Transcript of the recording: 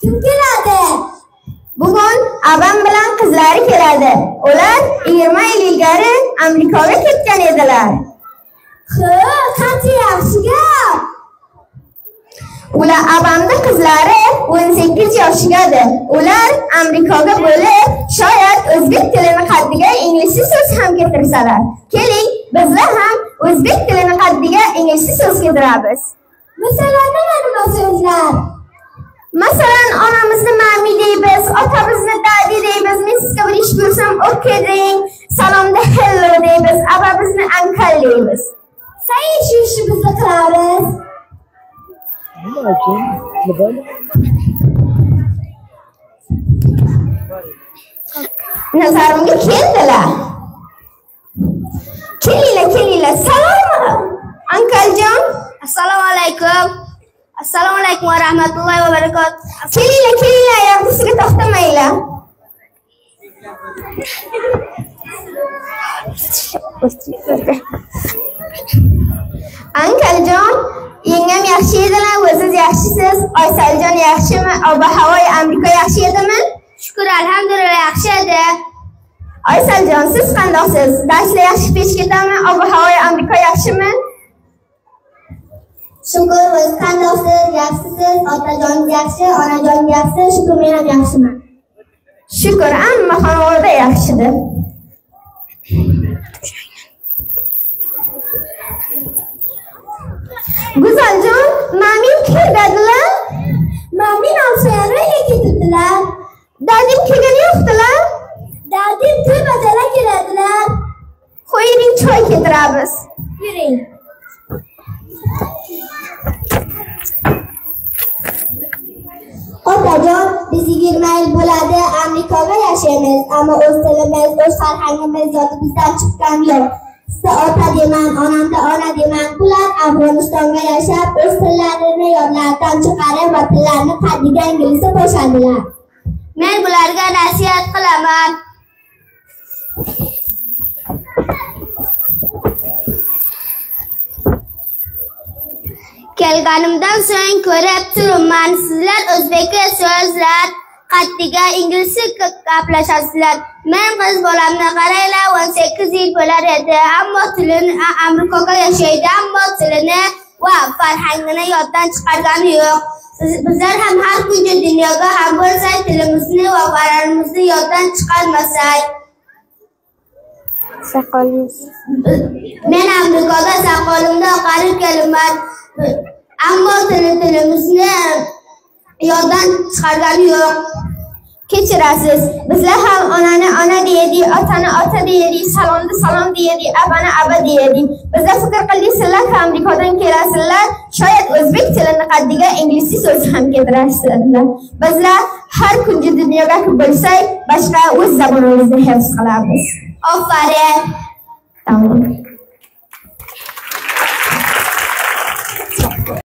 Kim keladi? Bugun abam bilan qizlari keladi. Ular 20 yil ilgari Amerikaga ketgan edilar. Qancha yaxshi gap. Ular abamda qizlari 18 yoshigadi. Ular Amerikaga bo'lib, shoyat o'zbek tilini qaddiga ingliz so'z ham keltirsalar. Keling, bizlar ham o'zbek tilini qaddiga ingliz so'z keltiramiz. Masalan, nima so'zlar? Masalan, onamizni mami deymiz, otamizni daddy deymiz, men sizga bir ish ko'rsam okay deng, salomda hello deymiz, abamizni uncle deymiz. Sayın shu ishimizni qilamiz. Nazarimga keldilar. Kelinglar, salom. Ankaljon, Assalomu alaykum. Assalomu alaykum va rahmatullohi va barakatuh. Kelinglar, yaxshisiga to'xtamanglar. Ankaljon, yengam yaxshi edilar, o'zingiz yaxshisiz. Oysaljon yaxshimi? Ob-havo Amerika yaxshi edimi? Shukr, alhamdulillah yaxshi edi. Oysaljon, siz qandoqsiz? Darslar yaxshi pesh ketadimi? Ob-havo Amerika yaxshimi? Shukr, o'z qandoqsiz? Yaxshisiz? Otajoningiz yaxshi, onajoningiz yaxshi, shukr, men ham yaxshiman. Shukr, hamma xonadonda yaxshidir. Go'zaljon, mamim keldilar. Mami namsoyanaga ketibdilar. Dadim kelgani yo'qdilar. Dadim to'y keladilar. Qo'ying, choy keltiramiz. Yuring. Otajon, biz 20 yil bo'ladi Amerikaga yashaymiz, ammo o'z tilimiz, o'z farhangimiz yodimizdan chiqqan yo'q. Sizda ota deman, onamda ona deman. Bular Afg'onistonga yashab, o'z tillarini yodlaridan chiqarib va tillarini qaddiga inglizcha qo'shadilar. Men bularga nasihat qilaman. Kelganimdan so'ng ko'rib turibman, sizlar o'zbekcha so'zlar qaddiga inglizcha gaplashasizlar. Men qiz bolamni qaranglar, 18 yil bo'lar edi, ammo tilini Amerikaga yashaydi, ammo tilini va farhangini yoddan chiqargani yo'q. Bizlar ham har kuncha dunyoga ham bo'lsak, tilimizni va farhangimizni yoddan chiqarmasak. Men Amerikaga soqolimda oqarib kelibman, ammo tilimizni yoddan chiqargani yo'q. Kechirasiz. Bizlar ham onani ona deydi, otani ota deydi, salomni salom deydi, abani aba deydi. Bizlar fikr qildik, sizlar ham Amerikadan kelasizlar, shoyat o'zbek tilini qaddiga ingliz so'z ham keltirasizlar. Bizlar har kungi dunyoga bo'lsak, boshqa o'z zamonimizni hifz qilamiz. Ofarin. Tamam.